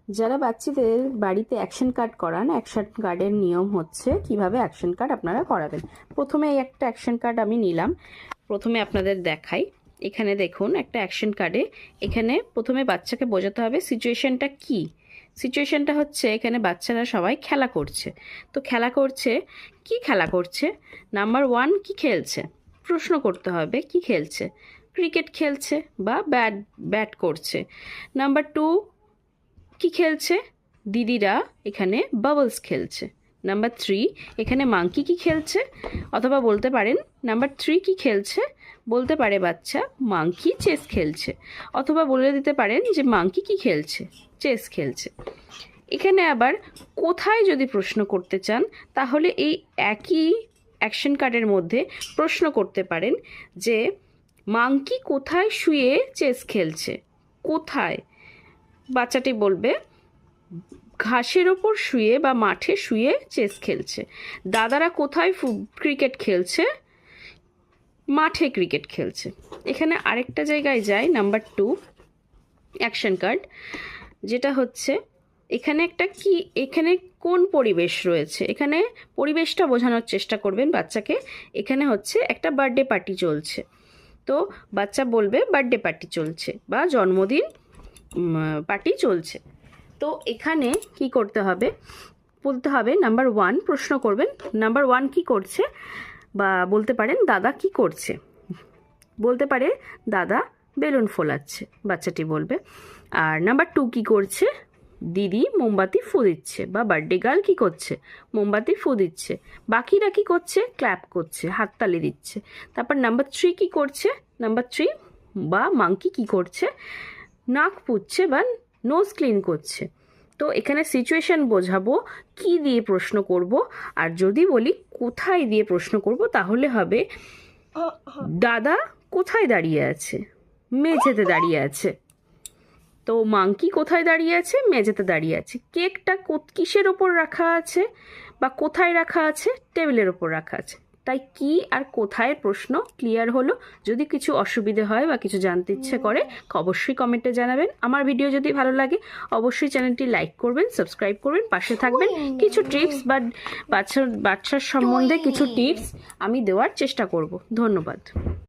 যারা বাচ্চাদের বাড়িতে অ্যাকশন কার্ড করান, অ্যাকশন কার্ডের নিয়ম হচ্ছে কিভাবে অ্যাকশন কার্ড আপনারা করাবেন। প্রথমে এই একটা অ্যাকশন কার্ড আমি নিলাম, প্রথমে আপনাদের দেখাই। এখানে দেখুন একটা অ্যাকশন কার্ডে এখানে প্রথমে বাচ্চাকে বোঝাতে হবে সিচুয়েশনটা কি। সিচুয়েশনটা হচ্ছে এখানে বাচ্চারা সবাই খেলা করছে। তো খেলা করছে, কি খেলা করছে? নাম্বার 1 কি খেলছে, প্রশ্ন করতে হবে কি খেলছে। ক্রিকেট খেলছে বা ব্যাট করছে। নাম্বার 2 কি খেলছে? দিদিরা এখানে বাবলস খেলছে। নাম্বার 3 এখানে মাঙ্কি কি খেলছে, অথবা বলতে পারেন নাম্বার 3 কি খেলছে, বলতে পারে বাচ্চা মাঙ্কি চেস খেলছে, অথবা বলে দিতে পারেন যে মাঙ্কি কি খেলছে, চেস খেলছে। এখানে আবার কোথায় যদি প্রশ্ন করতে চান তাহলে এই একই অ্যাকশন কার্ডের মধ্যে প্রশ্ন করতে পারেন যে মাঙ্কি কোথায় শুয়ে চেস খেলছে। কোথায়? বাচ্চাটি বলবে ঘাসের ওপর শুয়ে বা মাঠে শুয়ে চেস খেলছে। দাদারা কোথায় ক্রিকেট খেলছে? মাঠে ক্রিকেট খেলছে। এখানে আরেকটা জায়গায় যায়, নাম্বার 2 অ্যাকশন কার্ড, যেটা হচ্ছে এখানে একটা কি, এখানে কোন পরিবেশ রয়েছে, এখানে পরিবেশটা বোঝানোর চেষ্টা করবেন বাচ্চাকে। এখানে হচ্ছে একটা বার্থডে পার্টি চলছে, তো বাচ্চা বলবে বার্থডে পার্টি চলছে বা জন্মদিন পার্টি চলছে। তো এখানে কি করতে হবে, বলতে হবে নাম্বার 1 প্রশ্ন করবেন, নাম্বার 1 কি করছে, বা বলতে পারেন দাদা কি করছে, বলতে পারে দাদা বেলুন ফোলাচ্ছে, বাচ্চাটি বলবে। আর নাম্বার 2 কি করছে, দিদি মোমবাতি ফু দিচ্ছে, বা বার্থডে গার্ল কি করছে, মোমবাতি ফু দিচ্ছে। বাকিরা কি করছে, ক্ল্যাপ করছে, হাততালি দিচ্ছে। তারপর নাম্বার 3 কি করছে, নাম্বার 3 বা মাঙ্কি কি করছে, নাক পুচ্ছে বা নোজ ক্লিন করছে। তো এখানে সিচুয়েশন বোঝাবো, কি দিয়ে প্রশ্ন করব। আর যদি বলি কোথায় দিয়ে প্রশ্ন করব তাহলে হবে দাদা কোথায় দাঁড়িয়ে আছে, মেঝেতে দাঁড়িয়ে আছে। তো মাঙ্কি কোথায় দাঁড়িয়ে আছে, মেঝেতে দাঁড়িয়ে আছে। কেকটা কিসের ওপর রাখা আছে বা কোথায় রাখা আছে, টেবিলের ওপর রাখা আছে। তাই কি আর কোথায় প্রশ্ন ক্লিয়ার হলো। যদি কিছু অসুবিধে হয় বা কিছু জানতে ইচ্ছে করে অবশ্যই কমেন্টে জানাবেন। আমার ভিডিও যদি ভালো লাগে অবশ্যই চ্যানেলটি লাইক করবেন, সাবস্ক্রাইব করবেন, পাশে থাকবেন। কিছু টিপস বা বাচ্চার সম্বন্ধে কিছু টিপস আমি দেওয়ার চেষ্টা করব। ধন্যবাদ।